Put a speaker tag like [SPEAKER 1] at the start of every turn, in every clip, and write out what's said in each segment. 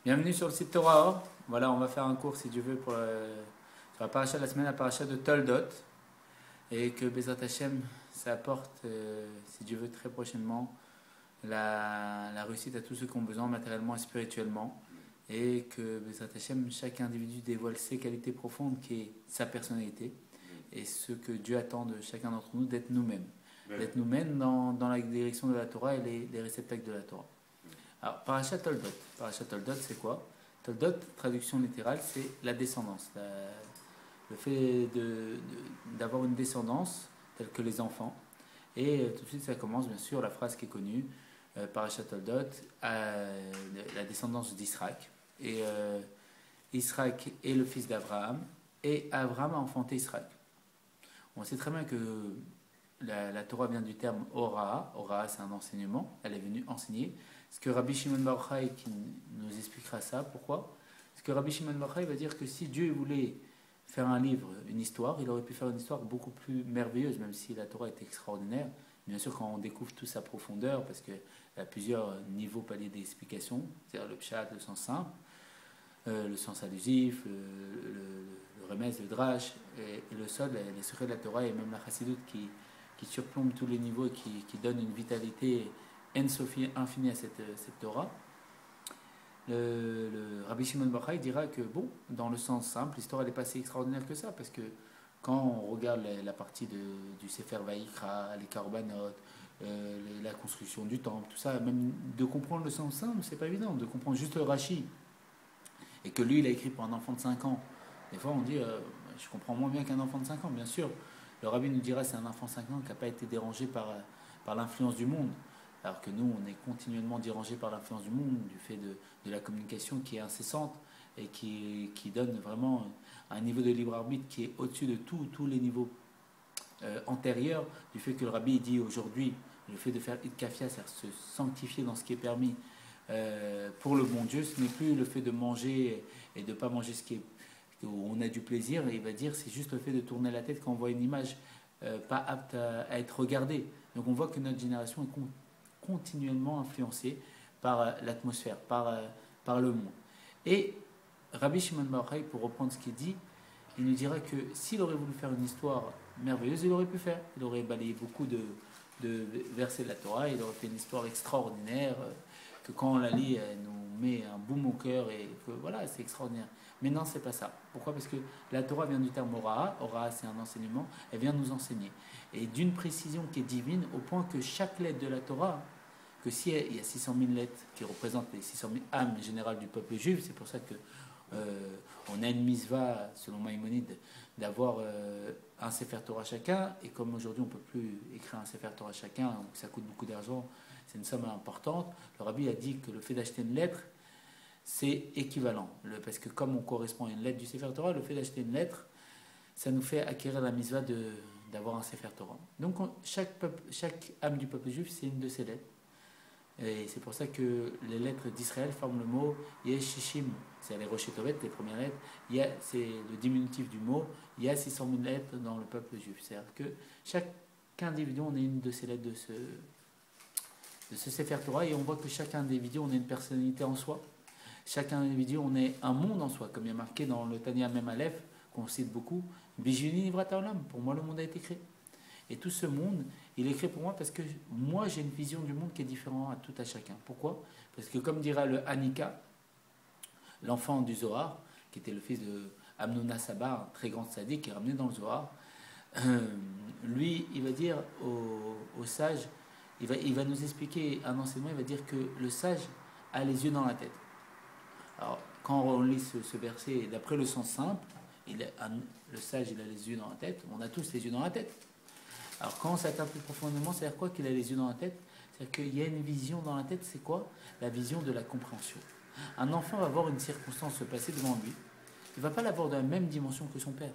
[SPEAKER 1] Bienvenue sur le site Torah Or. Voilà, on va faire un cours, si Dieu veut, sur la paracha de la semaine, la paracha de Toldot. Et que Bezrat Hashem, ça apporte, si Dieu veut, très prochainement, la réussite à tous ceux qui ont besoin matériellement et spirituellement. Et que Bezrat Hashem, chaque individu dévoile ses qualités profondes, qui est sa personnalité. Et ce que Dieu attend de chacun d'entre nous, d'être nous-mêmes. D'être nous-mêmes dans la direction de la Torah et les réceptacles de la Torah. Alors, Parashat Toldot. Parashat Toldot, c'est quoi? Toldot, traduction littérale, c'est la descendance. Le fait d'avoir une descendance, telle que les enfants. Et tout de suite, ça commence, bien sûr, la phrase qui est connue, Parashat Toldot, la descendance d'Israël. Et Israël est le fils d'Abraham, et Abraham a enfanté Israël. On sait très bien que la Torah vient du terme Ora. Ora, c'est un enseignement. Elle est venue enseigner. Ce que Rabbi Shimon Bar Yochai qui nous expliquera ça. Pourquoi? Parce que Rabbi Shimon Bar Yochai va dire que si Dieu voulait faire un livre, une histoire, il aurait pu faire une histoire beaucoup plus merveilleuse, même si la Torah est extraordinaire. Bien sûr, quand on découvre toute sa profondeur, parce qu'il y a plusieurs niveaux paliers d'explication, c'est-à-dire le pshat, le sens simple, le sens allusif, le remez, le drash, et le sod, les secrets de la Torah, et même la chassidoute qui surplombe tous les niveaux et qui donne une vitalité en-sophie infinie à cette Torah. Le Rabbi Shimon Bar Yochai dira que, bon, dans le sens simple, l'histoire n'est pas si extraordinaire que ça, parce que quand on regarde la partie du Sefer Vayikra, les Korbanot, la construction du temple, tout ça, même de comprendre le sens simple, c'est pas évident. De comprendre juste le Rashi, et que lui, il a écrit pour un enfant de 5 ans. Des fois, on dit, je comprends moins bien qu'un enfant de 5 ans, bien sûr. Le Rabbi nous dira, c'est un enfant de 5 ans qui n'a pas été dérangé par l'influence du monde. Alors que nous, on est continuellement dérangé par l'influence du monde, du fait de la communication qui est incessante et qui donne vraiment un niveau de libre arbitre qui est au-dessus de tous les niveaux antérieurs, du fait que le Rabbi dit aujourd'hui, le fait de faire Itkafia, c'est-à-dire se sanctifier dans ce qui est permis pour le bon Dieu, ce n'est plus le fait de manger et de ne pas manger ce qui est où on a du plaisir, et il va dire c'est juste le fait de tourner la tête quand on voit une image pas apte à être regardée. Donc on voit que notre génération est continuellement influencée par l'atmosphère, par le monde. Et Rabbi Shimon Bar Yochai, pour reprendre ce qu'il dit, il nous dira que s'il aurait voulu faire une histoire merveilleuse, il aurait pu faire. Il aurait balayé beaucoup de versets de la Torah, il aurait fait une histoire extraordinaire, que quand on la lit, elle nous met un boum au cœur, et que voilà, c'est extraordinaire. Mais non, c'est pas ça. Pourquoi? Parce que la Torah vient du terme Ora. Ora, c'est un enseignement. Elle vient nous enseigner. Et d'une précision qui est divine, au point que chaque lettre de la Torah, que s'il y a 600 000 lettres qui représentent les 600 000 âmes générales du peuple juif, c'est pour ça que on a une misva, selon Maïmonide, d'avoir un Sefer Torah chacun. Et comme aujourd'hui on ne peut plus écrire un Sefer Torah chacun, donc ça coûte beaucoup d'argent, c'est une somme importante, le Rabbi a dit que le fait d'acheter une lettre, c'est équivalent. Parce que comme on correspond à une lettre du Sefer Torah, le fait d'acheter une lettre, ça nous fait acquérir la misva d'avoir un Sefer Torah. Donc chaque âme du peuple juif, c'est une de ces lettres. Et c'est pour ça que les lettres d'Israël forment le mot Yeshishim. C'est les Rochetovet, les premières lettres. C'est le diminutif du mot. Il y a 600 000 lettres dans le peuple juif. C'est-à-dire que chaque individu, on est une de ces lettres de ce Sefer Torah. Et on voit que chaque individu, on est une personnalité en soi. Chaque individu, on est un monde en soi. Comme il y a marqué dans le Tanya Mem Aleph, qu'on cite beaucoup, Bijuni Nivrata Olam. Pour moi, le monde a été créé. Et tout ce monde, il est créé pour moi parce que moi, j'ai une vision du monde qui est différente à tout à chacun. Pourquoi? Parce que comme dira le Hanika, l'enfant du Zohar, qui était le fils de Amnona Saba, un très grand sadique qui est ramené dans le Zohar, lui, il va dire au sage, il va nous expliquer un enseignement, il va dire que le sage a les yeux dans la tête. Alors, quand on lit ce verset, d'après le sens simple, le sage, il a les yeux dans la tête, on a tous les yeux dans la tête. Alors quand on s'atteint plus profondément, c'est-à-dire quoi qu'il a les yeux dans la tête? C'est-à-dire qu'il y a une vision dans la tête, c'est quoi? La vision de la compréhension. Un enfant va voir une circonstance se passer devant lui, il ne va pas l'avoir dans la même dimension que son père.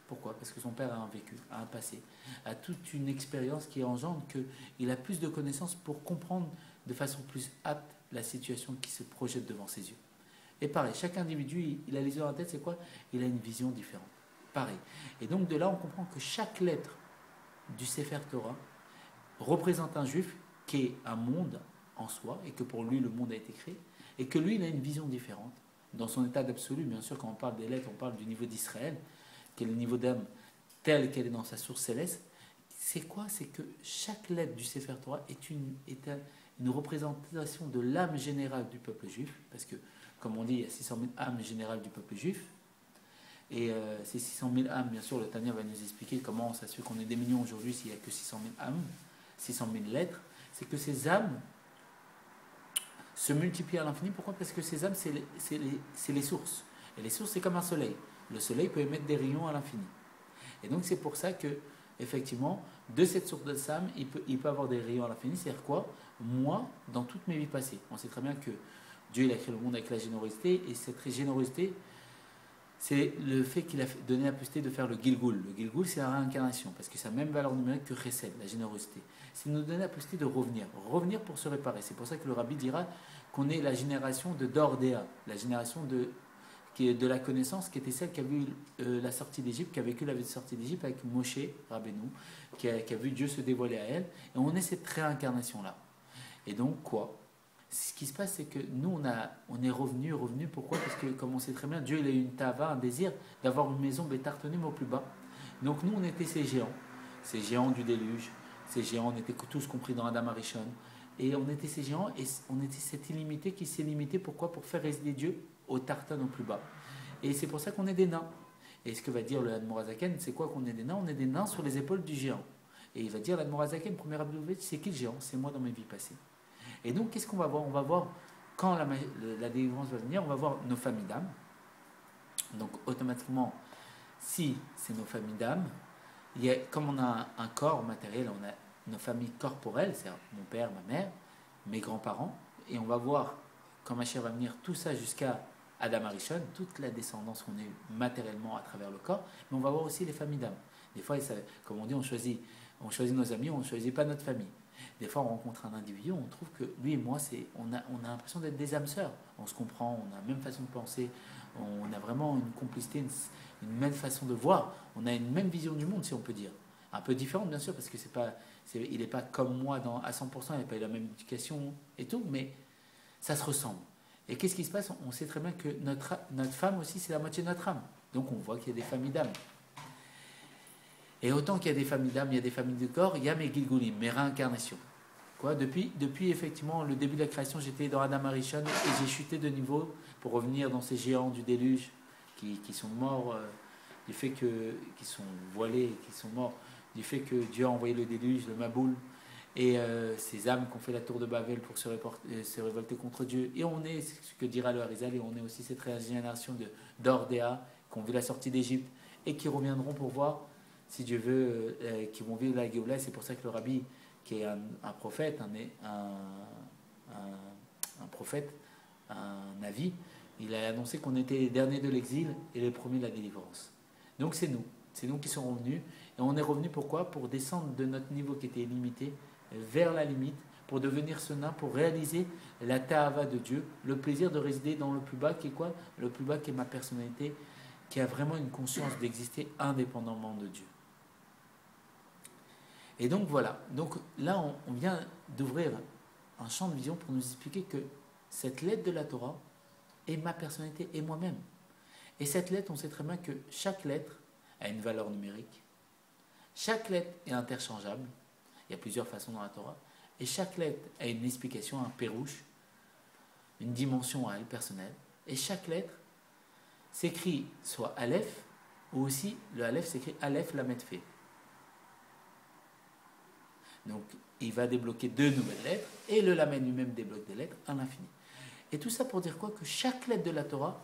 [SPEAKER 1] Pourquoi? Parce que son père a un vécu, a un passé, a toute une expérience qui engendre qu'il a plus de connaissances pour comprendre de façon plus apte la situation qui se projette devant ses yeux. Et pareil, chaque individu, il a les yeux dans la tête, c'est quoi? Il a une vision différente. Pareil. Et donc de là, on comprend que chaque lettre du Sefer Torah représente un juif qui est un monde en soi et que pour lui le monde a été créé, et que lui, il a une vision différente. Dans son état d'absolu, bien sûr, quand on parle des lettres, on parle du niveau d'Israël, qui est le niveau d'âme tel qu'elle est dans sa source céleste. C'est quoi? C'est que chaque lettre du Sefer Torah une représentation de l'âme générale du peuple juif, parce que, comme on dit, il y a 600 000 âmes générales du peuple juif, et ces 600 000 âmes, bien sûr, le Tanya va nous expliquer comment ça se fait qu'on est des millions aujourd'hui s'il n'y a que 600 000 âmes, 600 000 lettres, c'est que ces âmes se multiplient à l'infini. Pourquoi? Parce que ces âmes, c'est les sources. Et les sources, c'est comme un soleil. Le soleil peut émettre des rayons à l'infini. Et donc, c'est pour ça que, effectivement, de cette source de âme, il peut avoir des rayons à l'infini. C'est-à-dire quoi? Moi, dans toutes mes vies passées, on sait très bien que Dieu il a créé le monde avec la générosité, et cette générosité, c'est le fait qu'il a donné la possibilité de faire le Gilgul. Le Gilgul, c'est la réincarnation, parce que c'est la même valeur numérique que Chesed, la générosité. C'est nous donner la possibilité de revenir pour se réparer. C'est pour ça que le Rabbi dira qu'on est la génération de Dordéa, la génération de la connaissance, qui était celle qui a vu la sortie d'Égypte, qui a vécu la sortie d'Égypte avec Moshe Rabbeinu, qui a vu Dieu se dévoiler à elle. Et on est cette réincarnation-là. Et donc, quoi? Ce qui se passe, c'est que nous, on est revenu. Pourquoi? Parce que, comme on sait très bien, Dieu il a eu une tava, un désir d'avoir une maison bétartonim au plus bas. Donc nous, on était ces géants du déluge. Ces géants, on était tous compris dans Adam Arishon. Et on était ces géants, et on était cette illimité qui s'est limitée. Pourquoi? Pour faire résider Dieu au tartan au plus bas. Et c'est pour ça qu'on est des nains. Et ce que va dire le Admorazaken, c'est quoi qu'on est des nains? On est des nains sur les épaules du géant. Et il va dire l'Admorazaken, premier Abdouvet, c'est qui le géant? C'est moi dans mes vies passées. Et donc, qu'est-ce qu'on va voir? On va voir, quand la délivrance va venir, on va voir nos familles d'âme. Donc, automatiquement, si c'est nos familles d'âme, comme on a un corps matériel, on a nos familles corporelles, c'est-à-dire mon père, ma mère, mes grands-parents, et on va voir, quand Mashiach va venir, tout ça jusqu'à Adam Arishon, toute la descendance qu'on a eue matériellement à travers le corps, mais on va voir aussi les familles d'âme. Des fois, comme on dit, on choisit nos amis, on ne choisit pas notre famille. Des fois, on rencontre un individu, on trouve que lui et moi, on a l'impression d'être des âmes sœurs. On se comprend, on a la même façon de penser, on a vraiment une complicité, une même façon de voir. On a une même vision du monde, si on peut dire. Un peu différente, bien sûr, parce que il n'est pas comme moi à 100%, il n'a pas eu la même éducation et tout, mais ça se ressemble. Et qu'est-ce qui se passe? On sait très bien que notre femme aussi, c'est la moitié de notre âme. Donc on voit qu'il y a des familles d'âmes. Et autant qu'il y a des familles d'âme, il y a des familles de corps, il y a mes Gilgulim, mes réincarnations. Depuis effectivement le début de la création, j'étais dans Adam Arishon et j'ai chuté de niveau pour revenir dans ces géants du déluge qui sont morts du fait qui sont voilés, qui sont morts du fait que Dieu a envoyé le déluge, le Maboul, et ces âmes qui ont fait la tour de Babel pour se révolter contre Dieu. Et on est, ce que dira le Harizal, et on est aussi cette génération d'Ordéa qui ont vu la sortie d'Égypte et qui reviendront pour voir, si Dieu veut, qui vont vivre la Géoula. C'est pour ça que le Rabbi, qui est un prophète, un prophète, un avis, il a annoncé qu'on était les derniers de l'exil et les premiers de la délivrance. Donc c'est nous qui sommes revenus. Et on est revenus pourquoi? Pour descendre de notre niveau qui était limité vers la limite, pour devenir ce nain, pour réaliser la ta'ava de Dieu, le plaisir de résider dans le plus bas, qui est quoi? Le plus bas qui est ma personnalité, qui a vraiment une conscience d'exister indépendamment de Dieu. Et donc voilà, donc là on vient d'ouvrir un champ de vision pour nous expliquer que cette lettre de la Torah est ma personnalité et moi-même. Et cette lettre, on sait très bien que chaque lettre a une valeur numérique, chaque lettre est interchangeable, il y a plusieurs façons dans la Torah, et chaque lettre a une explication, un pérouche, une dimension à elle personnelle, et chaque lettre s'écrit soit Aleph, ou aussi le Aleph s'écrit Aleph Lamed Fe. Donc, il va débloquer 2 nouvelles lettres, et le Lamed lui-même débloque des lettres à l'infini. Et tout ça pour dire quoi? Que chaque lettre de la Torah,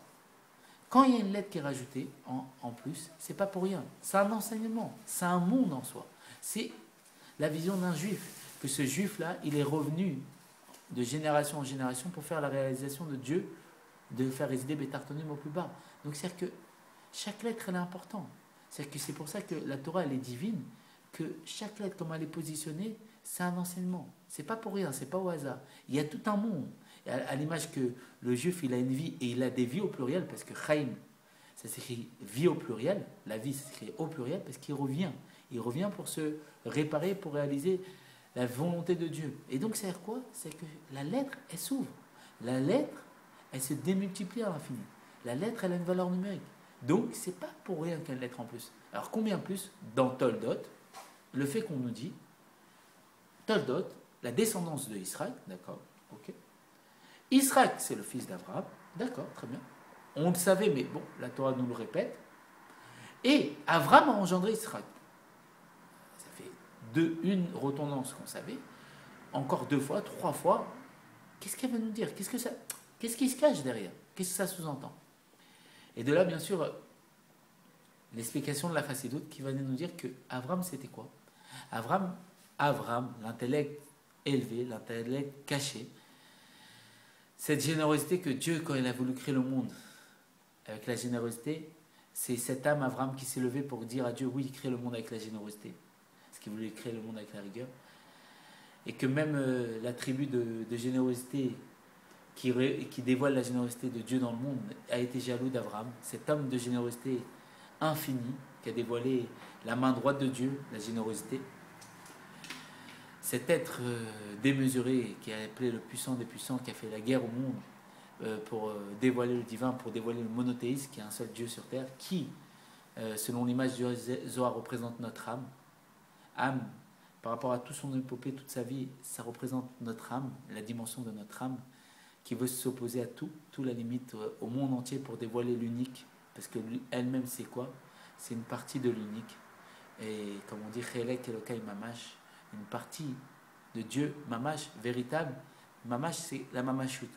[SPEAKER 1] quand il y a une lettre qui est rajoutée en plus, c'est pas pour rien. C'est un enseignement, c'est un monde en soi. C'est la vision d'un juif, que ce juif-là, il est revenu de génération en génération pour faire la réalisation de Dieu, de faire résider Bétartonim au plus bas. Donc, c'est-à-dire que chaque lettre, elle est importante. C'est-à-dire que c'est pour ça que la Torah, elle est divine, que chaque lettre, comme elle est positionnée, c'est un enseignement. C'est pas pour rien, c'est pas au hasard. Il y a tout un monde. À l'image que le juif, il a une vie, et il a des vies au pluriel, parce que Chaim, ça s'écrit vie au pluriel, la vie, ça s'écrit au pluriel, parce qu'il revient. Il revient pour se réparer, pour réaliser la volonté de Dieu. Et donc, c'est quoi? C'est que la lettre, elle s'ouvre. La lettre, elle se démultiplie à l'infini. La lettre, elle a une valeur numérique. Donc, c'est pas pour rien qu'il y a une lettre en plus. Alors, combien plus dans Toldot, le fait qu'on nous dit, Toldot, la descendance de Israël, d'accord, ok. Israël, c'est le fils d'Abraham, d'accord, très bien. On le savait, mais bon, la Torah nous le répète. Et Abraham a engendré Israël. Ça fait une redondance qu'on savait. Encore 2 fois, 3 fois. Qu'est-ce qu'elle veut nous dire? Qu'est-ce qui se cache derrière? Qu'est-ce que ça sous-entend? Et de là, bien sûr, l'explication de la Chassidoute qui va nous dire que Abraham, c'était quoi? Abraham, l'intellect élevé, l'intellect caché, cette générosité que Dieu, quand il a voulu créer le monde, avec la générosité, c'est cette âme Abraham qui s'est levée pour dire à Dieu, oui, il crée le monde avec la générosité, parce qu'il voulait créer le monde avec la rigueur, et que même l'attribut de générosité qui dévoile la générosité de Dieu dans le monde a été jaloux d'Abraham, cet homme de générosité infinie qui a dévoilé la main droite de Dieu, la générosité. Cet être démesuré qui a appelé le puissant des puissants, qui a fait la guerre au monde pour dévoiler le divin, pour dévoiler le monothéisme, qui est un seul Dieu sur terre, qui, selon l'image du Zohar, représente notre âme. Âme, par rapport à tout son épopée, toute sa vie, ça représente notre âme, la dimension de notre âme, qui veut s'opposer à tout la limite au monde entier pour dévoiler l'unique, parce que elle-même c'est quoi? C'est une partie de l'unique. Et comme on dit, Chelek Elokai Mamash, une partie de Dieu, Mamash, véritable. Mamash, c'est la Mamashut,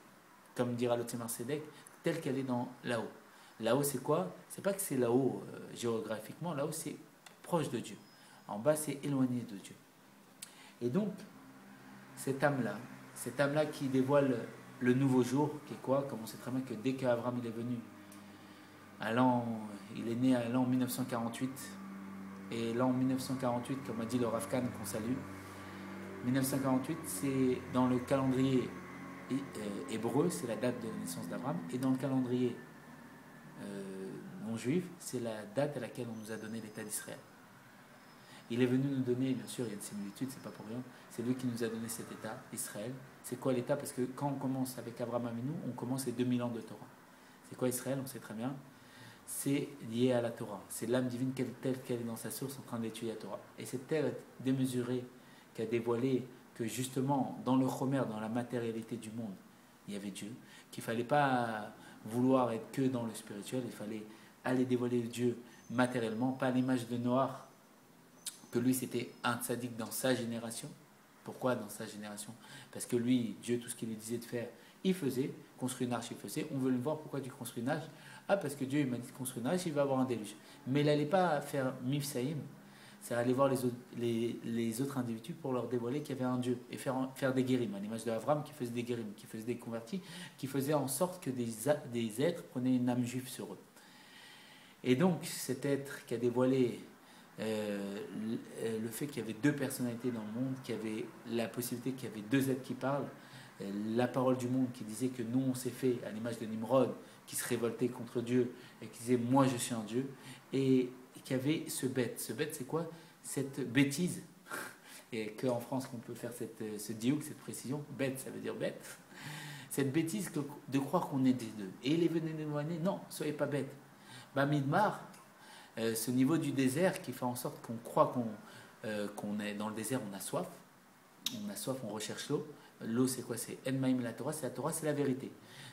[SPEAKER 1] comme dira le Tzemar Sedek, telle qu'elle est dans là-haut. Là-haut, c'est quoi? C'est pas que c'est là-haut géographiquement, là-haut, c'est proche de Dieu. En bas, c'est éloigné de Dieu. Et donc, cette âme-là qui dévoile le nouveau jour, qui est quoi? Comme on sait très bien que dès qu'Abraham il est venu, il est né à l'an 1948, et l'an 1948, comme a dit le Rav Kahn qu'on salue, 1948, c'est dans le calendrier hébreu, c'est la date de la naissance d'Abraham, et dans le calendrier non juif, c'est la date à laquelle on nous a donné l'État d'Israël. Il est venu nous donner, bien sûr, il y a une similitude, c'est pas pour rien, c'est lui qui nous a donné cet État, Israël. C'est quoi l'État? Parce que quand on commence avec Abraham Avinu, on commence les 2000 ans de Torah. C'est quoi Israël? On sait très bien. C'est lié à la Torah. C'est l'âme divine telle qu'elle est dans sa source en train d'étudier la Torah. Et cette terre démesurée qui a dévoilé que justement, dans le Chomer, dans la matérialité du monde, il y avait Dieu, qu'il ne fallait pas vouloir être que dans le spirituel, il fallait aller dévoiler Dieu matériellement, pas à l'image de Noach, que lui c'était un tzaddik dans sa génération. Pourquoi dans sa génération? Parce que lui, Dieu, tout ce qu'il lui disait de faire, il faisait. Construire une arche, il faisait. On veut le voir, pourquoi tu construis une arche? Ah, parce que Dieu il m'a dit de construire une arche, il va avoir un déluge. Mais il n'allait pas faire Mifsaïm, c'est aller voir les autres individus pour leur dévoiler qu'il y avait un Dieu et faire des guérim, à l'image de Avram qui faisait des guérim, qui faisait des convertis, qui faisait en sorte que des êtres prenaient une âme juive sur eux. Et donc, cet être qui a dévoilé le fait qu'il y avait 2 personnalités dans le monde, qu'il y avait la possibilité qu'il y avait 2 êtres qui parlent, la parole du monde qui disait que nous on s'est fait à l'image de Nimrod qui se révoltait contre Dieu et qui disait moi je suis un Dieu, et qu'il y avait ce bête. Ce bête c'est quoi? Cette bêtise, et qu'en France on peut faire ce diouk, cette précision, bête ça veut dire bête, cette bêtise de croire qu'on est des deux. Et il est venu nous éloigner, non, soyez pas bêtes. Bamidbar, ce niveau du désert qui fait en sorte qu'on croit qu'on est dans le désert, on a soif, on recherche l'eau. L'eau c'est quoi? C'est Enmaïm la Torah, c'est la vérité.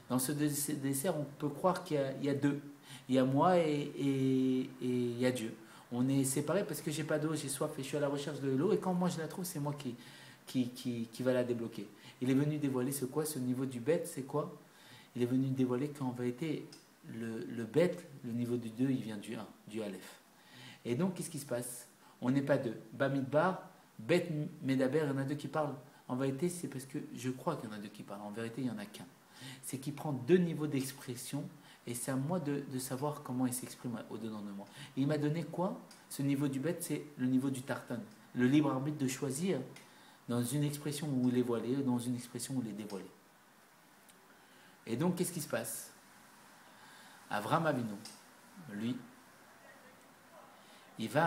[SPEAKER 1] Dans ce désert, on peut croire qu'il y a 2. Il y a moi et il y a Dieu. On est séparés parce que j'ai pas d'eau, j'ai soif et je suis à la recherche de l'eau, et quand moi je la trouve, c'est moi qui va la débloquer. Il est venu dévoiler ce niveau du bête, c'est quoi? Il est venu dévoiler qu'en vérité, le bête, le niveau du 2, il vient du 1, du Aleph. Et donc, qu'est-ce qui se passe? On n'est pas 2. Bamidbar, bête, Medaber, il y en a 2 qui parlent. En vérité, c'est parce que je crois qu'il y en a 2 qui parlent. En vérité, il n'y en a qu'un. C'est qu'il prend 2 niveaux d'expression, et c'est à moi de savoir comment il s'exprime au-dedans de moi. Et il m'a donné quoi? Ce niveau du bête, c'est le niveau du tartan. Le libre arbitre de choisir dans une expression où il est voilé, dans une expression où il est dévoilé. Et donc, qu'est-ce qui se passe? Avraham Avinu, lui, il est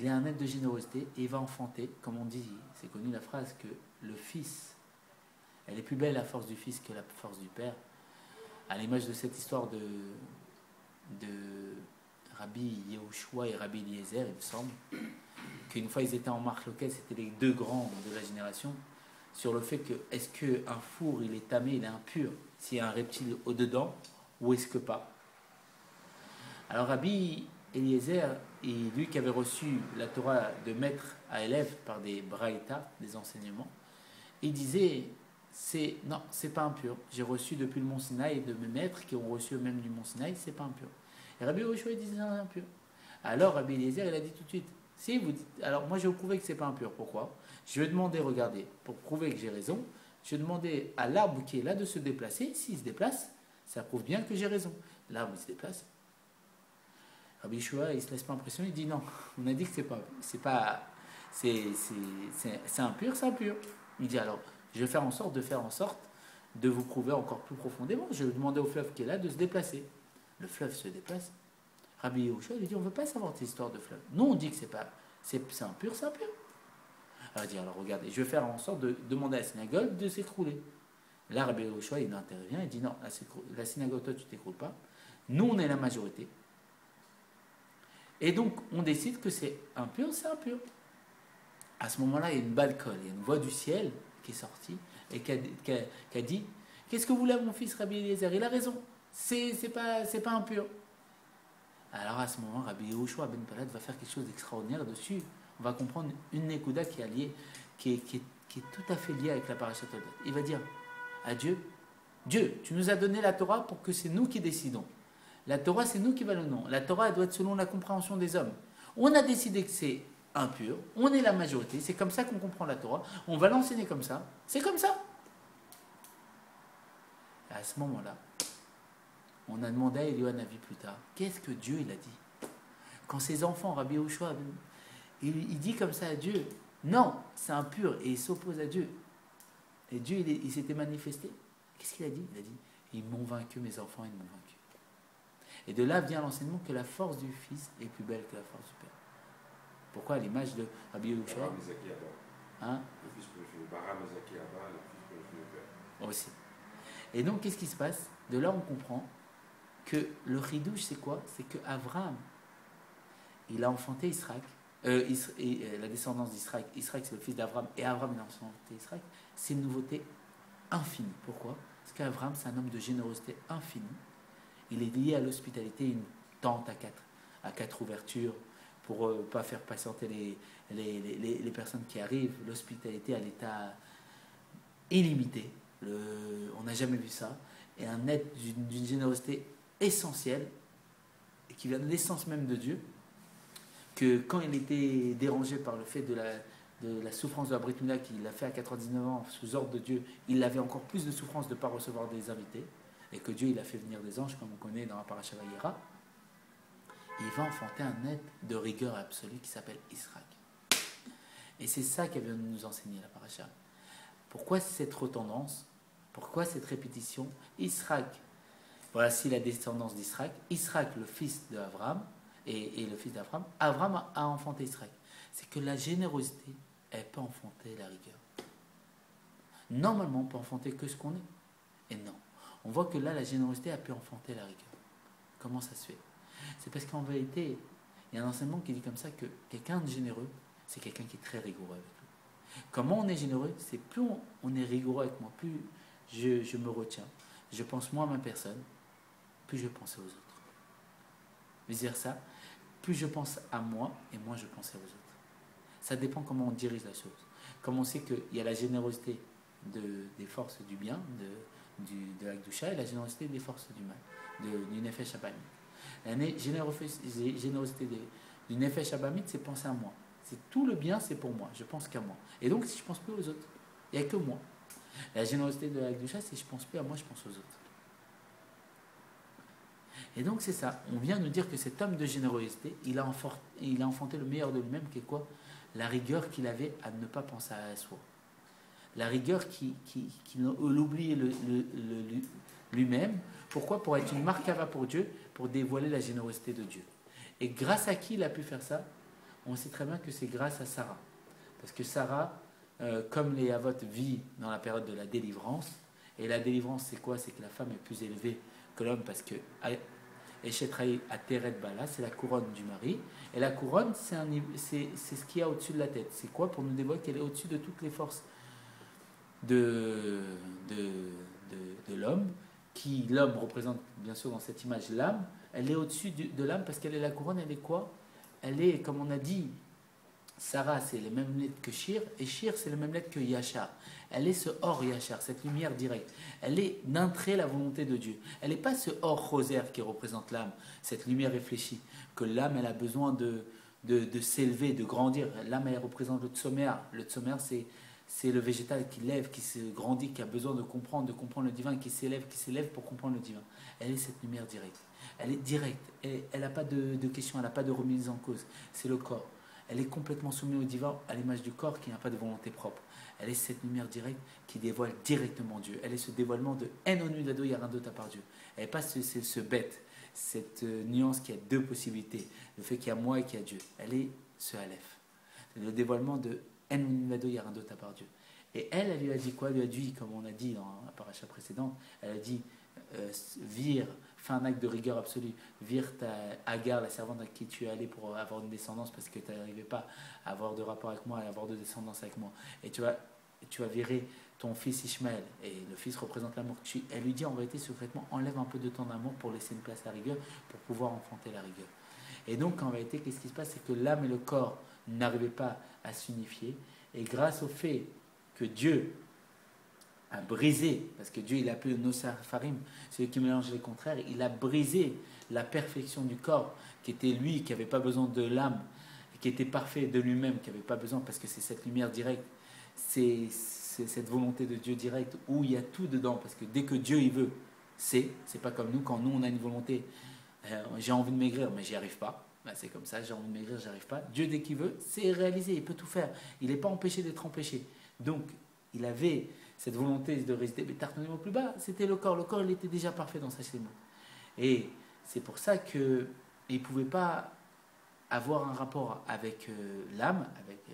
[SPEAKER 1] un être de générosité et il va enfanter, comme on dit, c'est connu la phrase que le fils Elle est plus belle la force du Fils que la force du Père. À l'image de cette histoire de Rabbi Yehoshua et Rabbi Eliezer, il me semble, qu'une fois ils étaient en marloquette, c'était les deux grands de la génération, sur le fait que est-ce qu'un four il est tamé, il est impur, s'il y a un reptile au-dedans, ou est-ce que pas. Alors Rabbi Eliezer, lui qui avait reçu la Torah de maître à élève par des braïtas, des enseignements, il disait non, c'est pas impur. J'ai reçu depuis le Mont Sinaï de mes maîtres qui ont reçu eux-mêmes du Mont Sinaï, c'est pas impur. Et Rabbi Yehoshua disait c'est impur. Alors Rabbi Eliezer, il a dit tout de suite si vous dites, alors moi je vais vous prouver que c'est pas impur. Pourquoi? Je vais demander, regardez, pour prouver que j'ai raison, je vais demander à l'arbre qui est là de se déplacer. S'il se déplace, ça prouve bien que j'ai raison. L'arbre il se déplace. Rabbi Yehoshua, il ne se laisse pas impressionner, il dit non, on a dit que c'est impur, c'est impur. Il dit alors, je vais faire en sorte de vous prouver encore plus profondément. Je vais demander au fleuve qui est là de se déplacer. Le fleuve se déplace. Rabbi Yehoshua lui dit on ne veut pas savoir cette histoire de fleuve. Nous on dit que c'est impur, c'est impur. Alors il dit alors regardez, je vais faire en sorte de demander à la synagogue de s'écrouler. Là Rabbi Yehoshua il intervient, il dit non, la synagogue toi tu t'écroules pas. Nous on est la majorité. Et donc on décide que c'est impur, c'est impur. À ce moment-là il y a une balcone, il y a une voix du ciel qui est sortie et qui a dit qu'est-ce que vous voulez mon fils Rabbi Eliezer? Il a raison, c'est pas impur. Alors à ce moment, Rabbi Yehoshua ben Palad va faire quelque chose d'extraordinaire dessus. On va comprendre une Nekuda qui est tout à fait liée avec la Parashat Toldos. Il va dire à Dieu, tu nous as donné la Torah pour que c'est nous qui décidons. La Torah, c'est nous qui valons. La Torah, elle doit être selon la compréhension des hommes. On a décidé que c'est impur, on est la majorité, c'est comme ça qu'on comprend la Torah, on va l'enseigner comme ça, c'est comme ça. Et à ce moment-là, on a demandé à Eliyahu Hanavi plus tard, qu'est-ce que Dieu il a dit? Quand ses enfants, Rabbi Yehoshua, il dit comme ça à Dieu, non, c'est impur, et il s'oppose à Dieu. Et Dieu, il s'était manifesté. Qu'est-ce qu'il a dit? Il a dit, ils m'ont vaincu, mes enfants, ils m'ont vaincu. Et de là vient l'enseignement que la force du Fils est plus belle que la force du Père. Pourquoi? À l'image de Rabbi Yehoshua. Hein? Le fils aussi. Et donc, qu'est-ce qui se passe? De là, on comprend que le chidouche, c'est quoi? C'est que Abraham, il a enfanté Israël, la descendance d'Israël. Israël, c'est le fils d'Abraham, et Abraham, il a enfanté Israël. C'est une nouveauté infinie. Pourquoi? Parce qu'Abraham, c'est un homme de générosité infinie. Il est lié à l'hospitalité, une tente à quatre ouvertures, pour ne pas faire patienter les personnes qui arrivent. L'hospitalité à l'état illimité. On n'a jamais vu ça. Et un être d'une générosité essentielle, et qui vient de l'essence même de Dieu, que quand il était dérangé par le fait de la souffrance de la Brit Mila qu'il a fait à 99 ans sous ordre de Dieu, il avait encore plus de souffrance de ne pas recevoir des invités, et que Dieu il a fait venir des anges, comme on connaît dans la Parashat Vayera. Il va enfanter un être de rigueur absolue qui s'appelle Israël. Et c'est ça qu'elle vient de nous enseigner la Parashat. Pourquoi cette retendance? Pourquoi cette répétition? Israël, voici la descendance d'Israël. Israël, le fils d'Abraham, et le fils d'Abraham. Abraham a enfanté Israël. C'est que la générosité, elle peut enfanter la rigueur. Normalement, on peut enfanter que ce qu'on est. Et non. On voit que là, la générosité a pu enfanter la rigueur. Comment ça se fait? C'est parce qu'en vérité, il y a un enseignement qui dit comme ça que quelqu'un de généreux, c'est quelqu'un qui est très rigoureux avec lui. Comment on est généreux? C'est plus on est rigoureux avec moi, plus je me retiens, je pense moins à ma personne, plus je pense aux autres. Vice-versa, plus je pense à moi et moins je pense aux autres. Ça dépend comment on dirige la chose. Comme on sait qu'il y a la générosité des forces du bien, de la Gdusha, et la générosité des forces du mal, du Nefesh Abamit. La générosité du Nefesh Abamit, c'est penser à moi. C'est tout le bien, c'est pour moi. Je pense qu'à moi. Et donc, si je ne pense plus aux autres, il n'y a que moi. La générosité de la Gdusha, c'est je ne pense plus à moi, je pense aux autres. Et donc, c'est ça. On vient nous dire que cet homme de générosité, il a enfanté le meilleur de lui-même, qui est quoi? La rigueur qu'il avait à ne pas penser à soi. La rigueur qui l'oubliait lui-même. Pourquoi? Pour être une markava pour Dieu, pour dévoiler la générosité de Dieu. Et grâce à qui il a pu faire ça? On sait très bien que c'est grâce à Sarah. Parce que Sarah, comme les Havot vit dans la période de la délivrance. Et la délivrance, c'est quoi? C'est que la femme est plus élevée que l'homme parce que Eshetraï Ateret Bala, c'est la couronne du mari. Et la couronne, c'est ce qu'il y a au-dessus de la tête. C'est quoi? Pour nous dévoiler qu'elle est au-dessus de toutes les forces de, de, de l'homme, qui l'homme représente bien sûr dans cette image l'âme. Elle est au-dessus de l'âme parce qu'elle est la couronne. Elle est quoi? Elle est, comme on a dit, Sarah, c'est les mêmes lettres que Shir, et Shir, c'est les mêmes lettres que Yachar. Elle est ce Or Yachar, cette lumière directe. Elle est d'entrer la volonté de Dieu. Elle n'est pas ce Or Roser qui représente l'âme, cette lumière réfléchie, que l'âme, elle a besoin de s'élever, de grandir. L'âme, elle représente le Tsomer. Le Tsomer, c'est le végétal qui lève, qui se grandit, qui a besoin de comprendre le divin, qui s'élève pour comprendre le divin. Elle est cette lumière directe. Elle est directe. Elle n'a pas de questions, elle n'a pas de remise en cause. C'est le corps. Elle est complètement soumise au divin, à l'image du corps qui n'a pas de volonté propre. Elle est cette lumière directe qui dévoile directement Dieu. Elle est ce dévoilement de En Onu Lado, il y a rien d'autre à part Dieu. Elle n'est pas ce bête, cette nuance qui a deux possibilités, le fait qu'il y a moi et qu'il y a Dieu. Elle est ce Aleph. C'est le dévoilement de En Onu Lado, il y a rien d'autre à part Dieu. Et elle lui a dit quoi? Elle lui a dit, comme on a dit dans la paracha précédente, elle a dit vire, fais un acte de rigueur absolue, vire ta Agar, la servante à qui tu es allé pour avoir une descendance parce que tu n'arrivais pas à avoir de rapport avec moi, à avoir de descendance avec moi. Et tu vas virer ton fils Ishmaël. Et le fils représente l'amour. Elle lui dit en vérité secrètement, enlève un peu de ton amour pour laisser une place à la rigueur, pour pouvoir enfanter la rigueur. Et donc en vérité, qu'est-ce qui se passe? C'est que l'âme et le corps n'arrivaient pas à s'unifier. Et grâce au fait que Dieu a brisé, parce que Dieu il a appelé le Nosafarim, celui qui mélange les contraires, il a brisé la perfection du corps, qui était lui, qui n'avait pas besoin de l'âme, qui était parfait de lui-même, qui n'avait pas besoin, parce que c'est cette lumière directe, c'est cette volonté de Dieu directe, où il y a tout dedans, parce que dès que Dieu il veut, c'est pas comme nous, quand nous on a une volonté, j'ai envie de maigrir, mais j'y arrive pas. Ben, c'est comme ça, j'ai envie de maigrir, j'y arrive pas. Dieu dès qu'il veut, c'est réalisé, il peut tout faire. Il n'est pas empêché d'être empêché. Donc, il avait cette volonté de résister, mais tartonnez au plus bas, c'était le corps. Le corps, il était déjà parfait dans sa chémie. Et c'est pour ça qu'il ne pouvait pas avoir un rapport avec l'âme,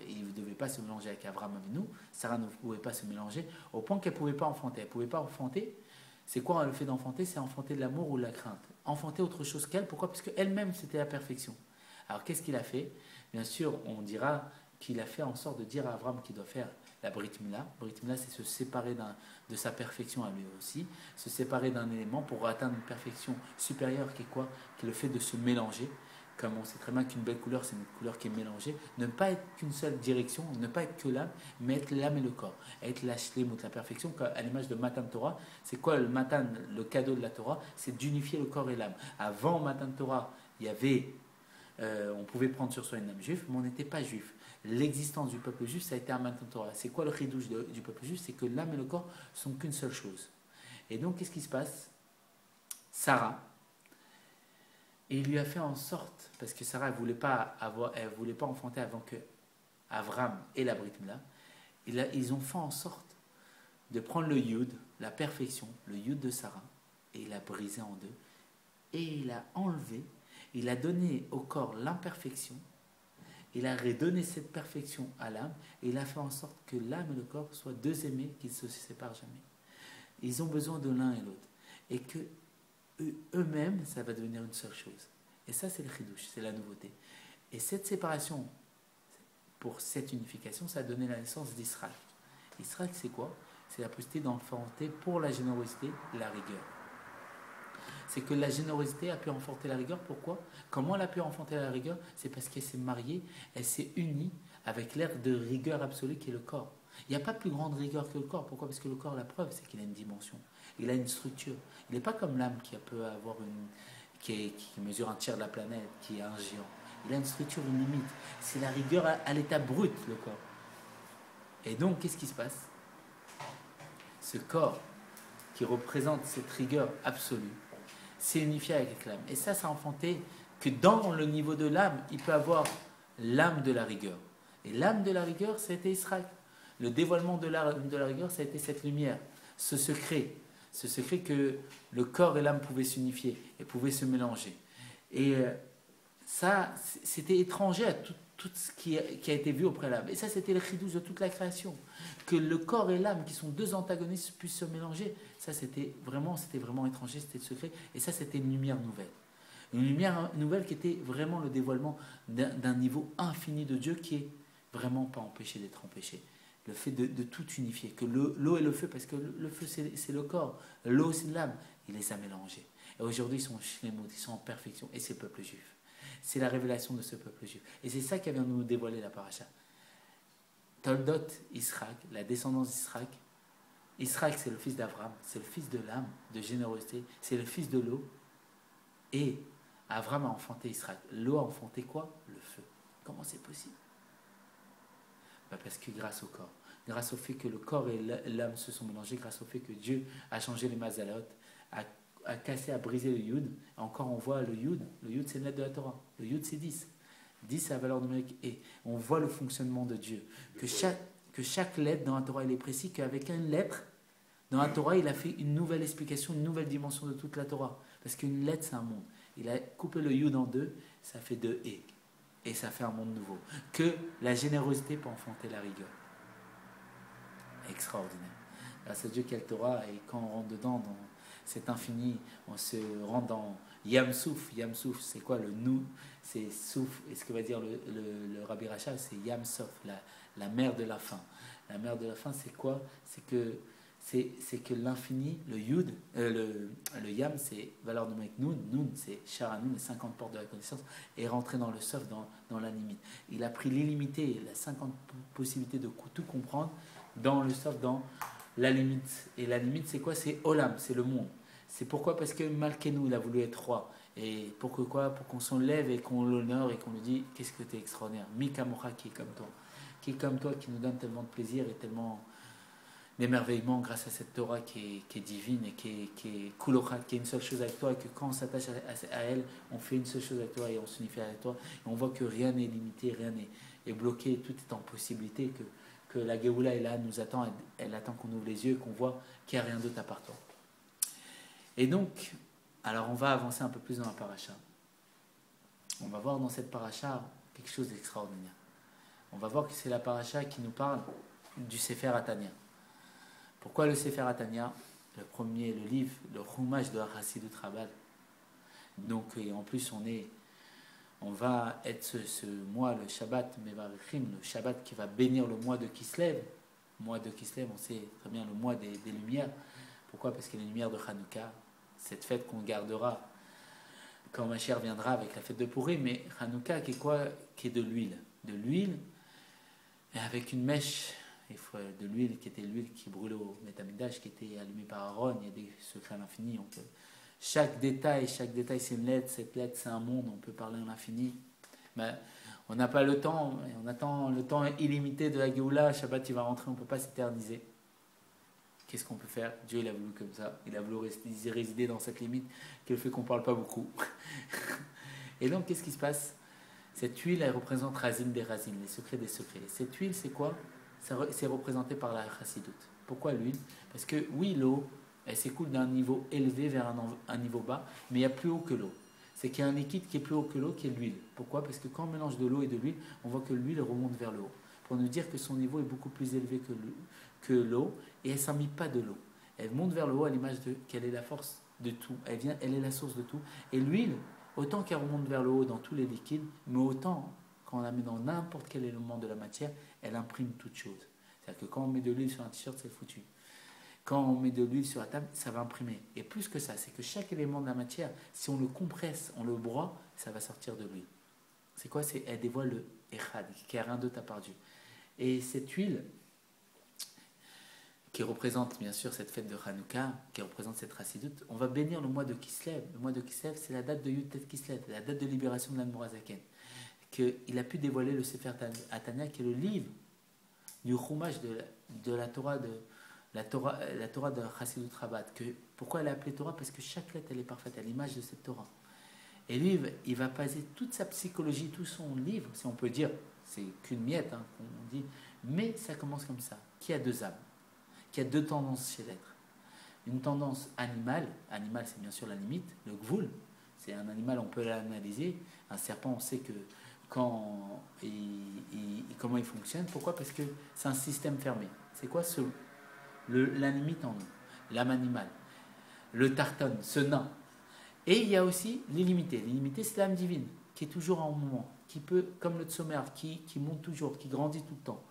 [SPEAKER 1] il ne devait pas se mélanger avec Abraham Avinu, Sarah ne pouvait pas se mélanger, au point qu'elle ne pouvait pas enfanter. Elle ne pouvait pas enfanter. C'est quoi le fait d'enfanter? C'est enfanter de l'amour ou de la crainte. Enfanter autre chose qu'elle. Pourquoi? Parce qu'elle-même, c'était la perfection. Alors, qu'est-ce qu'il a fait? Bien sûr, on dira qu'il a fait en sorte de dire à Abraham qu'il doit faire la Brit Mila. Brit Mila, c'est se séparer de sa perfection à lui aussi, se séparer d'un élément pour atteindre une perfection supérieure qui est quoi? Qui est le fait de se mélanger. Comme on sait très bien qu'une belle couleur, c'est une couleur qui est mélangée. Ne pas être qu'une seule direction, ne pas être que l'âme, mais être l'âme et le corps. Être la shlemut, la perfection, à l'image de Matan Torah. C'est quoi le Matan, le cadeau de la Torah? C'est d'unifier le corps et l'âme. Avant Matan Torah, il y avait, on pouvait prendre sur soi une âme juive, mais on n'était pas juif. L'existence du peuple juif, ça a été un Matan Torah. C'est quoi le chidouche du peuple juif? C'est que l'âme et le corps sont qu'une seule chose. Et donc, qu'est-ce qui se passe? Sarah, et il lui a fait en sorte, parce que Sarah, elle voulait pas enfanter avant que Avram ait la Brit Mila, ils ont fait en sorte de prendre le Yud, la perfection, le Yud de Sarah, et il a brisé en deux, et il a enlevé, il a donné au corps l'imperfection, il a redonné cette perfection à l'âme, et il a fait en sorte que l'âme et le corps soient deux aimés qui ne se séparent jamais. Ils ont besoin de l'un et l'autre, et que eux-mêmes, ça va devenir une seule chose. Et ça, c'est le chidouche, c'est la nouveauté. Et cette séparation, pour cette unification, ça a donné la naissance d'Israël. Israël, c'est quoi? C'est la possibilité d'enfanter pour la générosité la rigueur. C'est que la générosité a pu enfanter la rigueur. Pourquoi? Comment elle a pu enfanter la rigueur? C'est parce qu'elle s'est mariée, elle s'est unie avec l'air de rigueur absolue qui est le corps. Il n'y a pas plus grande rigueur que le corps. Pourquoi? Parce que le corps, la preuve, c'est qu'il a une dimension. Il a une structure. Il n'est pas comme l'âme qui peut avoir qui mesure un tiers de la planète, qui est un géant. Il a une structure, une limite. C'est la rigueur à l'état brut, le corps. Et donc, qu'est-ce qui se passe? Ce corps qui représente cette rigueur absolue s'est unifié avec l'âme. Et ça a enfanté que dans le niveau de l'âme, il peut avoir l'âme de la rigueur. Et l'âme de la rigueur, ça a été Israël. Le dévoilement de l'âme de la rigueur, ça a été cette lumière, ce secret que le corps et l'âme pouvaient s'unifier et pouvaient se mélanger. Et ça, c'était étranger tout ce qui a été vu au préalable. Et ça, c'était le chidouche de toute la création. Que le corps et l'âme, qui sont deux antagonistes, puissent se mélanger, ça, c'était vraiment étranger, c'était secret. Et ça, c'était une lumière nouvelle. Une lumière nouvelle qui était vraiment le dévoilement d'un niveau infini de Dieu qui est vraiment pas empêché d'être empêché. Le fait de tout unifier, que l'eau et le feu, parce que le feu c'est le corps, l'eau c'est l'âme, il les a mélangés. Et aujourd'hui ils sont shlemut, ils sont en perfection, et c'est le peuple juif. C'est la révélation de ce peuple juif. Et c'est ça qui vient nous dévoiler la paracha. Toldot Israël, la descendance d'Israël. Israël c'est le fils d'Abraham, c'est le fils de l'âme, de générosité, c'est le fils de l'eau. Et Abraham a enfanté Israël. L'eau a enfanté quoi? Le feu. Comment c'est possible? Parce que grâce au corps, grâce au fait que le corps et l'âme se sont mélangés, grâce au fait que Dieu a changé les mazalot, a cassé, a brisé le yud. Encore on voit le yud c'est une lettre de la Torah, le yud c'est 10. 10 c'est la valeur numérique et on voit le fonctionnement de Dieu. Que chaque lettre dans la Torah il est précis, qu'avec une lettre, dans la Torah il a fait une nouvelle explication, une nouvelle dimension de toute la Torah. Parce qu'une lettre c'est un monde. Il a coupé le yud en deux, ça fait deux et. Et ça fait un monde nouveau. Que la générosité peut enfanter la rigueur. Extraordinaire. Grâce à Dieu, quelle Torah, et quand on rentre dedans, dans cet infini, on se rend dans Yam Souf. Yam Souf, c'est quoi le nous? C'est Souf. Et ce que va dire le Rabbi Rachel, c'est Yam Sof, la mer de la fin. La mer de la fin, c'est quoi? C'est que l'infini, le Yud, le Yam, c'est valeur numérique Nun. Nun, c'est Sharanun, les 50 portes de la connaissance, est rentré dans le Sof, dans la limite. Il a pris l'illimité, la 50 possibilités de tout comprendre dans le Sof, dans la limite. Et la limite, c'est quoi? C'est Olam, c'est le monde. C'est pourquoi? Parce que Malkenou, il a voulu être roi. Et pourquoi? Pour qu'on s'enlève et qu'on l'honore et qu'on lui dise qu'est-ce que tu es extraordinaire. Mika Mocha, qui est comme toi. Qui est comme toi, qui nous donne tellement de plaisir et tellement d'émerveillement grâce à cette Torah qui est divine et qui est Kulochat, qui est une seule chose avec toi, et que quand on s'attache à elle, on fait une seule chose avec toi et on s'unifie avec toi, et on voit que rien n'est limité, rien n'est bloqué, tout est en possibilité, que la Géoula est là, nous attend, elle attend qu'on ouvre les yeux et qu'on voit qu'il n'y a rien d'autre à part toi. Et donc, alors on va avancer un peu plus dans la paracha. On va voir dans cette paracha quelque chose d'extraordinaire. On va voir que c'est la paracha qui nous parle du Sefer Atania. Pourquoi le Sefer Atania? Le premier, le livre, le Chumash de Chassidut Rabbah. Donc, et en plus, on va être ce mois, le Shabbat Mevarichim, le Shabbat qui va bénir le mois de Kislev. Le mois de Kislev, on sait très bien le mois des lumières. Pourquoi? Parce qu'il y a les lumières de Hanouka, cette fête qu'on gardera quand Mashiach viendra avec la fête de Purim. Mais Hanouka, qui est quoi? Qui est de l'huile. De l'huile, et avec une mèche. Il faut de l'huile qui était l'huile qui brûlait au Métamigdash, qui était allumée par Aaron. Il y a des secrets à l'infini. Chaque détail, c'est une lettre. Cette lettre, c'est un monde. On peut parler à l'infini. Mais on n'a pas le temps. On attend le temps illimité de la Géoula. Shabbat, il va rentrer. On ne peut pas s'éterniser. Qu'est-ce qu'on peut faire? Dieu, il a voulu comme ça. Il a voulu résider dans cette limite qui le fait qu'on ne parle pas beaucoup. Et donc, qu'est-ce qui se passe? Cette huile, elle représente Razin des Razin, les secrets des secrets. Et cette huile, c'est quoi? C'est représenté par la Chassidut. Pourquoi l'huile? Parce que oui, l'eau, elle s'écoule d'un niveau élevé vers un niveau bas, mais il y a plus haut que l'eau. C'est qu'il y a un liquide qui est plus haut que l'eau, qui est l'huile. Pourquoi? Parce que quand on mélange de l'eau et de l'huile, on voit que l'huile remonte vers le haut. Pour nous dire que son niveau est beaucoup plus élevé que l'eau, et elle ne s'ennuie pas de l'eau. Elle monte vers le haut à l'image de qu'elle est la force de tout. Elle est la source de tout. Et l'huile, autant qu'elle remonte vers le haut dans tous les liquides, mais autant quand on la met dans n'importe quel élément de la matière, elle imprime toute chose. C'est-à-dire que quand on met de l'huile sur un t-shirt, c'est foutu. Quand on met de l'huile sur la table, ça va imprimer. Et plus que ça, c'est que chaque élément de la matière, si on le compresse, on le broie, ça va sortir de l'huile. C'est quoi? Elle dévoile le Echad, qui n'a rien d'autre à part Dieu. Et cette huile, qui représente bien sûr cette fête de Hanouka, qui représente cette Chassidut, on va bénir le mois de Kislev. Le mois de Kislev, c'est la date de Yud Tet Kislev, la date de libération de l'Admorazaken. Qu'il a pu dévoiler le Sefer Atania, qui est le livre du Chumash de la Torah la Torah de Chassidut Rabbah. Pourquoi elle est appelée Torah? Parce que chaque lettre elle est parfaite à l'image de cette Torah. Et lui, il va baser toute sa psychologie, tout son livre, si on peut dire, c'est qu'une miette, on dit, mais ça commence comme ça. Qui a deux âmes, qui a deux tendances chez l'être. Une tendance animale c'est bien sûr la limite, le gvoul, c'est un animal, on peut l'analyser. Un serpent, on sait que comment il fonctionne. Pourquoi? Parce que c'est un système fermé. C'est quoi la limite en nous, l'âme animale, le tarton, ce nain. Et il y a aussi l'illimité. L'illimité, c'est l'âme divine, qui est toujours en mouvement, qui peut, comme le tsomère, qui monte toujours, qui grandit tout le temps.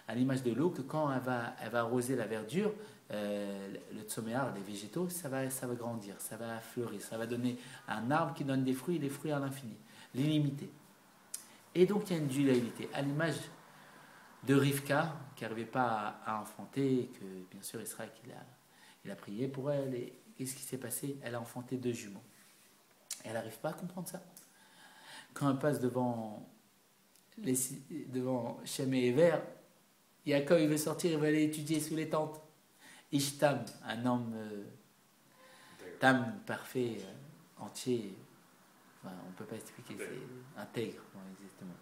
[SPEAKER 1] À l'image de l'eau, que quand elle va arroser la verdure, le tsomère, les végétaux, ça va grandir, ça va fleurir, ça va donner un arbre qui donne des fruits à l'infini. L'illimité. Et donc il y a une dualité. À l'image de Rivka, qui n'arrivait pas à enfanter, et que bien sûr Israël il a prié pour elle, et qu'est-ce qui s'est passé? Elle a enfanté 2 jumeaux. Elle n'arrive pas à comprendre ça. Quand elle passe devant Shem et Ever, Yaakov il veut sortir, il veut aller étudier sous les tentes. Ishtam, un homme tam parfait, entier, enfin, on ne peut pas expliquer, c'est intègre, exactement.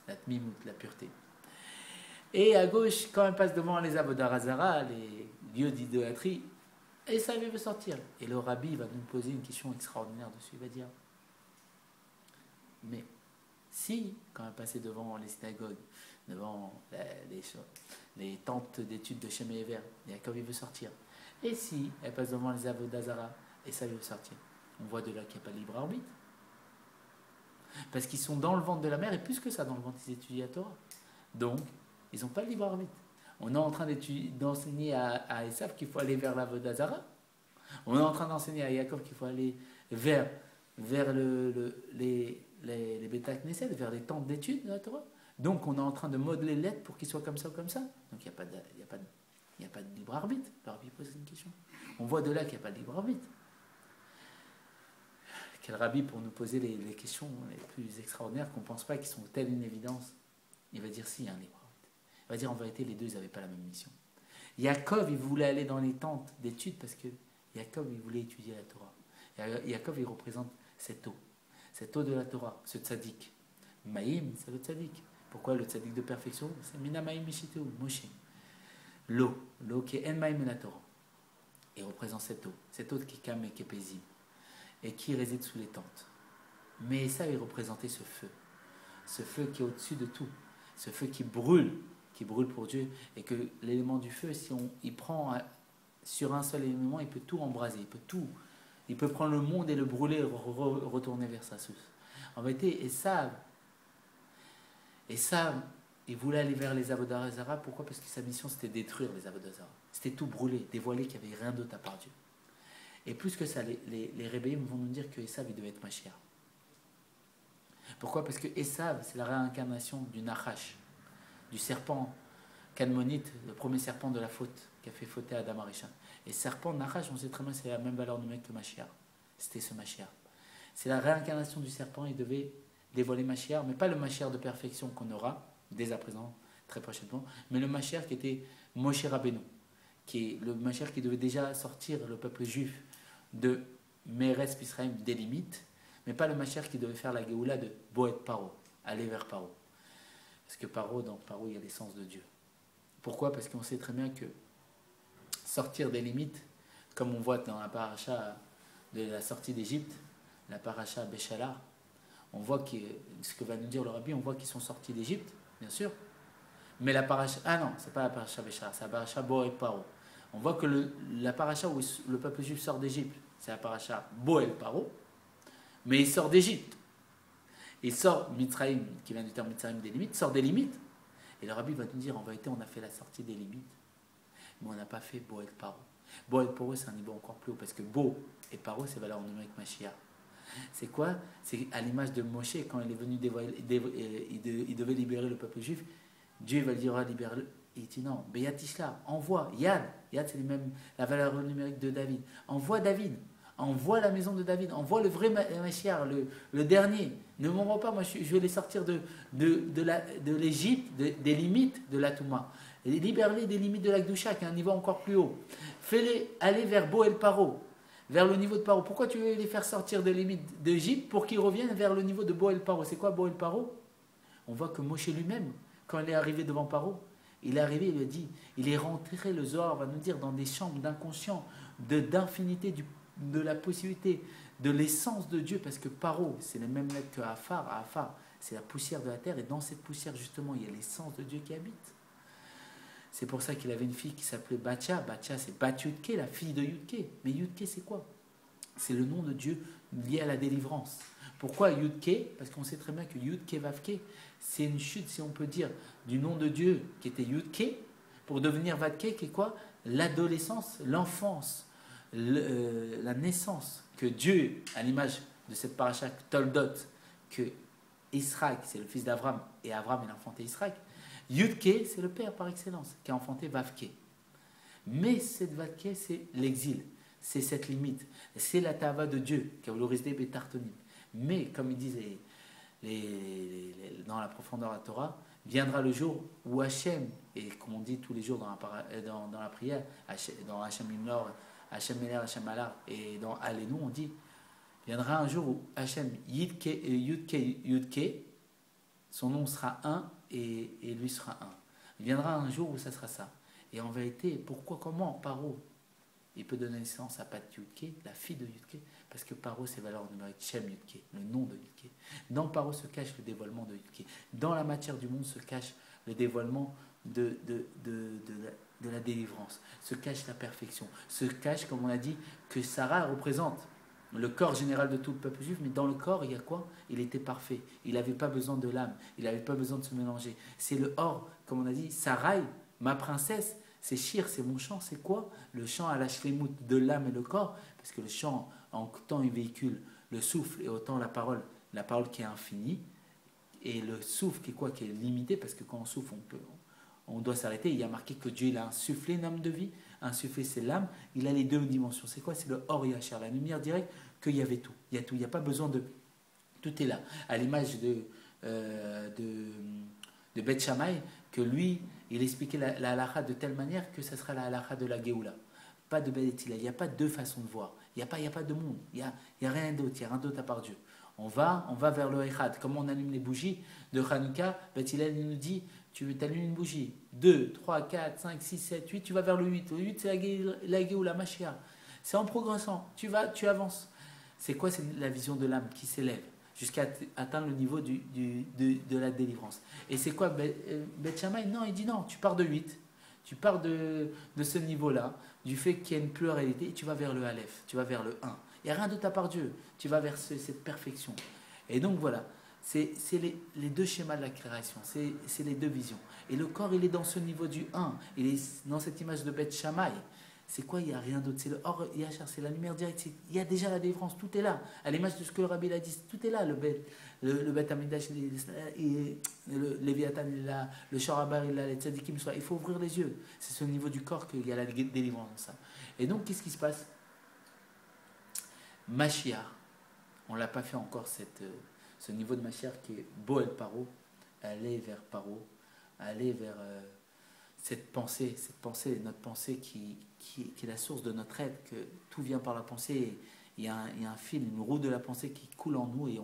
[SPEAKER 1] La tmimout, la pureté. Et à gauche, quand elle passe devant les Avodarazara, les lieux d'idolâtrie, et ça veut sortir. Et le rabbi va nous poser une question extraordinaire dessus. Il va dire, mais si, quand elle passait devant les synagogues, devant les tentes d'études de Shem et Ever, Yaakov il veut sortir. Et si elle passe devant les Avodarazara, et ça veut sortir, on voit de là qu'il n'y a pas de libre arbitre. Parce qu'ils sont dans le ventre de la mère, et plus que ça, dans le ventre, ils étudient la Torah. Donc, ils n'ont pas de libre arbitre. On est en train d'enseigner à Esav qu'il faut aller vers l'Avodazara. On est en train d'enseigner à Yaakov qu'il faut aller vers les Beta Knesset, vers les tentes d'études de la Torah. Donc, on est en train de modeler l'être pour qu'il soit comme ça ou comme ça. Donc, il n'y a pas de libre arbitre. Le rabbi pose une question. On voit de là qu'il n'y a pas de libre arbitre. Quel rabbi pour nous poser les questions les plus extraordinaires qu'on ne pense pas, qui sont telles une évidence? Il va dire si, il y a un libre arbitre. Il va dire en vérité, les deux n'avaient pas la même mission. Yaakov, il voulait aller dans les tentes d'études parce que Yaakov, il voulait étudier la Torah. Yaakov, il représente cette eau de la Torah, ce tzaddik. Maïm, c'est le tzaddik. Pourquoi le tzaddik de perfection? C'est Mina Maïm Mishiteu, Moshe. L'eau qui est En Maïm et la Torah. Il représente cette eau qui est calme et qui est paisible, et qui réside sous les tentes. Mais ça, il représentait ce feu qui est au-dessus de tout, ce feu qui brûle pour Dieu, et que l'élément du feu, si il prend sur un seul élément, il peut tout embraser, il peut prendre le monde et le brûler et retourner vers sa source. En vérité, Esav, il voulait aller vers les Avodarazara. Pourquoi? Parce que sa mission, c'était détruire les Avodarazara. C'était tout brûler, dévoiler qu'il n'y avait rien d'autre à part Dieu. Et plus que ça, les rébellions vont nous dire que Esav, il devait être Mashiach. Pourquoi? Parce que Esav, c'est la réincarnation du Nachash, du serpent Kadmonite, le premier serpent de la faute, qui a fait fauter Adam Arishan. Et serpent, Nachash, on sait très bien, c'est la même valeur numérique que Mashiach. C'était ce Mashiach. C'est la réincarnation du serpent, il devait dévoiler Mashiach, mais pas le Mashiach de perfection qu'on aura, dès à présent, très prochainement, mais le Mashiach qui était Moshe Rabbeinu, qui est le Mashiach qui devait déjà sortir le peuple juif de Meretz Pisraïm, des limites, mais pas le Mashiach qui devait faire la Géoula de Boet Paro, aller vers Paro. Parce que dans Paro, il y a l'essence de Dieu. Pourquoi? Parce qu'on sait très bien que sortir des limites, comme on voit dans la paracha de la sortie d'Égypte, la paracha Béchalar, on voit ce que va nous dire le rabbi, on voit qu'ils sont sortis d'Égypte, bien sûr, mais la paracha, c'est pas la paracha Béchalar, c'est la paracha Boet Paro. On voit que la paracha où le peuple juif sort d'Égypte, c'est la paracha Boel Paro, mais il sort d'Égypte. Il sort Mitzraïm, qui vient du terme Mitzraïm des limites, sort des limites. Et le rabbi va nous dire, en vérité, on a fait la sortie des limites, mais on n'a pas fait Boel Paro. Boel Paro, c'est un niveau encore plus haut, parce que Bo et Paro, c'est valeur numérique Mashiach. C'est quoi? C'est à l'image de Moshe, quand il est venu il devait libérer le peuple juif. Dieu va lui dire, libère-le. Il dit non, Beyatishla, envoie, Yad, c'est même la valeur numérique de David. Envoie David, envoie la maison de David, envoie le vrai Mashiach, le dernier. Ne m'envoie pas, moi je vais les sortir de l'Égypte, des limites de la Touma. Libère-les des limites de la Gdusha, qui est un niveau encore plus haut. Fais-les aller vers Boel Paro, vers le niveau de Paro. Pourquoi tu veux les faire sortir des limites d'Égypte pour qu'ils reviennent vers le niveau de Boel Paro? C'est quoi Boel Paro? On voit que Moshe lui-même, quand il est arrivé devant Paro, il est arrivé, il a dit, il est rentré, le Zohar va nous dire, dans des chambres d'inconscient, d'infinité, de la possibilité, de l'essence de Dieu, parce que Paro, c'est les mêmes lettres que Afar. Afar, c'est la poussière de la terre, et dans cette poussière, justement, il y a l'essence de Dieu qui habite. C'est pour ça qu'il avait une fille qui s'appelait Batcha. Batcha, c'est Bat Yudke, la fille de Yudke. Mais Yudke, c'est quoi? C'est le nom de Dieu lié à la délivrance. Pourquoi Yudke? Parce qu'on sait très bien que Yudke Vavke, c'est une chute, si on peut dire, du nom de Dieu qui était Yudke, pour devenir Vavke, qui est quoi? L'adolescence, l'enfance, la naissance, que Dieu, à l'image de cette paracha Toldot, que Israël, c'est le fils d'Abraham, et Abraham, il a enfanté Israël. Yudke, c'est le père par excellence, qui a enfanté Vavke. Mais cette Vavke, c'est l'exil, c'est cette limite, c'est la tava de Dieu, qui a valorisé Betartonim. Mais, comme ils disent dans la profondeur de la Torah, viendra le jour où Hachem, et comme on dit tous les jours dans la prière, dans Hachem Imlor, Hachem Meler, Hachem Alar, et dans Alenu, on dit, viendra un jour où Hachem Yudke, son nom sera un, et lui sera un. Il viendra un jour où ça sera ça. Et en vérité, pourquoi, comment Paro, il peut donner naissance à Pat Yudke, la fille de Yudke, parce que Paro, c'est valeur numérique Shem Yudke, le nom de Yudke. Dans Paro se cache le dévoilement de Yudke. Dans la matière du monde se cache le dévoilement de la délivrance, se cache la perfection, se cache, comme on a dit, que Sarah représente le corps général de tout le peuple juif, mais dans le corps, il y a quoi? Il était parfait. Il n'avait pas besoin de l'âme. Il n'avait pas besoin de se mélanger. C'est le or, comme on a dit, Sarai, ma princesse, c'est Shir, c'est mon chant. C'est quoi? Le chant à la shlemut de l'âme et le corps, parce que le chant, en temps, il véhicule le souffle et autant la parole qui est infinie, et le souffle qui est quoi? Qui est limité, parce que quand on souffle, on doit s'arrêter. Il y a marqué que Dieu, il a insufflé une âme de vie. Insufflé, c'est l'âme. Il a les deux dimensions. C'est quoi? C'est le Or Yachar, la lumière directe, qu'il y avait tout. Il y a tout. Il n'y a pas besoin de... Tout est là. À l'image de Beth Shammai, que lui, il expliquait la halakha de telle manière que ça sera la halakha de la Géoula. Pas de Beth Hillel. Il n'y a pas deux façons de voir. Il n'y a pas de monde. Il n'y a rien d'autre. Il n'y a rien d'autre à part Dieu. On va vers le Echad. Comme on allume les bougies de Hanouka, Beth Hillel nous dit, tu allumes une bougie, 2, 3, 4, 5, 6, 7, 8, tu vas vers le 8. Le 8, c'est la Géoula, Mashiach. C'est en progressant. Tu avances. C'est quoi? C'est la vision de l'âme qui s'élève jusqu'à atteindre le niveau de la délivrance. Et c'est quoi Beth Shammai? Non, il dit non, tu pars de 8. Tu pars de ce niveau-là, du fait qu'il y a une pluralité, et tu vas vers le Aleph, tu vas vers le 1. Il n'y a rien d'autre à part Dieu. Tu vas vers cette perfection. Et donc voilà, c'est les deux schémas de la création, c'est les deux visions. Et le corps, il est dans ce niveau du 1, il est dans cette image de Beth Shammai. C'est quoi? Il n'y a rien d'autre. C'est le Or Yachar, c'est la lumière directe. Il y a déjà la délivrance, tout est là. À l'image de ce que le Rabbi l'a dit, tout est là. Le Beth Amidash, le Léviathan, il est là, le Sharabar, il est là, les Tzadikim, il faut ouvrir les yeux. C'est ce niveau du corps qu'il y a la délivrance dans ça. Et donc, qu'est-ce qui se passe? Mashiach, on ne l'a pas fait encore, ce niveau de Mashiach qui est Boel Paro, aller vers Paro, aller vers cette pensée, notre pensée qui est la source de notre aide, que tout vient par la pensée. Il y a un fil, une roue de la pensée qui coule en nous et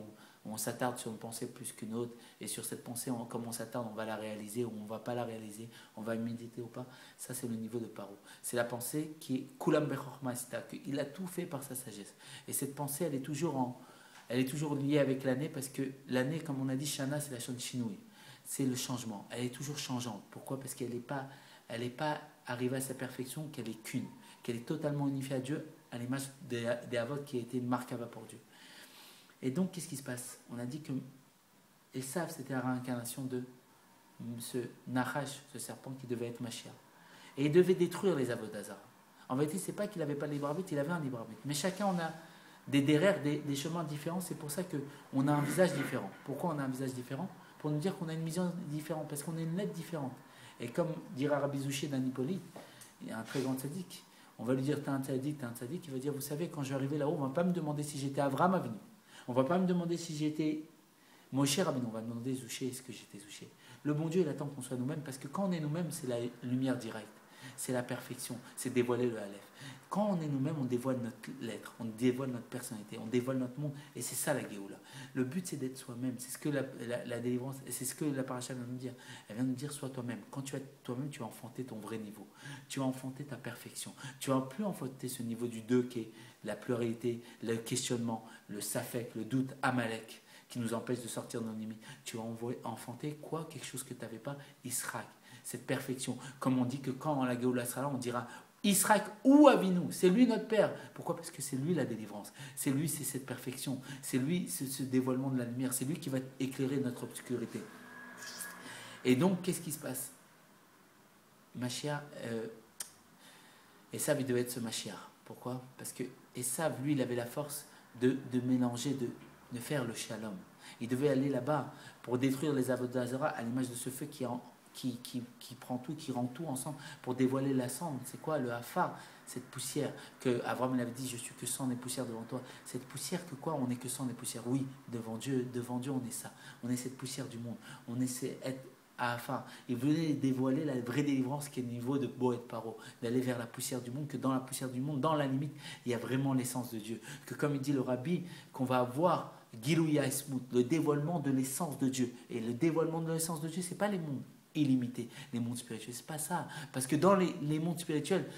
[SPEAKER 1] on s'attarde sur une pensée plus qu'une autre. Et sur cette pensée, comme on s'attarde, on va la réaliser ou on ne va pas la réaliser, on va méditer ou pas. Ça, c'est le niveau de Paro. C'est la pensée qui est Kulam Bechorma, il a tout fait par sa sagesse. Et cette pensée, elle est toujours liée avec l'année, parce que l'année, comme on a dit, Shana, c'est la Shon Shinui. C'est le changement. Elle est toujours changeante. Pourquoi? Parce qu'elle n'est pas arrivée à sa perfection, qu'elle est qu'une, qu'elle est totalement unifiée à Dieu, à l'image des Avot qui a été une marque Ava pour Dieu. Et donc, qu'est-ce qui se passe? On a dit que Esav, c'était la réincarnation de ce Nachash, ce serpent qui devait être Mashiach. Et il devait détruire les Avot d'Azara. En vérité, c'est pas qu'il n'avait pas de libre arbitre, il avait un libre arbitre. Mais chacun, on a des derrière, des chemins différents. C'est pour ça qu'on a un visage différent. Pourquoi on a un visage différent? Pour nous dire qu'on a une vision différente, parce qu'on a une lettre différente. Et comme dira Rabbi Zouché d'Anipoli, il y a un très grand tzaddik, on va lui dire t'es un tzaddik, il va dire vous savez, quand je vais arriver là-haut, on ne va pas me demander si j'étais Avram Avinu, on ne va pas me demander si j'étais Moshe Rabbeinu, on va me demander Zouché, est-ce que j'étais Zouché? Le bon Dieu, il attend qu'on soit nous-mêmes, parce que quand on est nous-mêmes, c'est la lumière directe, c'est la perfection, c'est dévoiler le Aleph. Quand on est nous-mêmes, on dévoile notre lettre, on dévoile notre personnalité, on dévoile notre monde, et c'est ça la Géoula. Le but, c'est d'être soi-même, c'est ce que la délivrance, c'est ce que la paracha vient nous dire. Elle vient nous dire, sois toi-même. Quand tu es toi-même, tu vas enfanter ton vrai niveau, tu vas enfanter ta perfection, tu vas plus enfanter ce niveau du 2 qui est la pluralité, le questionnement, le safek, le doute, Amalek. qui nous empêche de sortir de nos limites. Tu vas enfanter quoi? Quelque chose que tu n'avais pas, Israël. Cette perfection. Comme on dit que quand on la Géoula sera là, on dira Israël ou Avinu, c'est lui notre Père. Pourquoi? Parce que c'est lui la délivrance. C'est lui, c'est cette perfection. C'est lui, ce dévoilement de la lumière. C'est lui qui va éclairer notre obscurité. Et donc, qu'est-ce qui se passe? Mashiach, Esav, il devait être ce Mashiach. Pourquoi? Parce que Esav, lui, il avait la force de mélanger, de faire le shalom. Il devait aller là-bas pour détruire les Avodah Zarah à l'image de ce feu qui prend tout, qui rend tout ensemble pour dévoiler la cendre. C'est quoi le hafar? Cette poussière que Abraham avait dit, je suis que sang et poussière devant toi. Cette poussière que quoi? On n'est que sang et poussière. Oui, devant Dieu on est ça. On est cette poussière du monde. On essaie d'être à hafar. Il venait dévoiler la vraie délivrance qui est au niveau de Boet Paro, d'aller vers la poussière du monde, que dans la poussière du monde, dans la limite, il y a vraiment l'essence de Dieu. Que comme il dit le Rabbi, qu'on va avoir Gilouya Esmout, le dévoilement de l'essence de Dieu. Et le dévoilement de l'essence de Dieu, ce n'est pas les mondes illimités, les mondes spirituels. C'est pas ça. Parce que dans les mondes spirituels,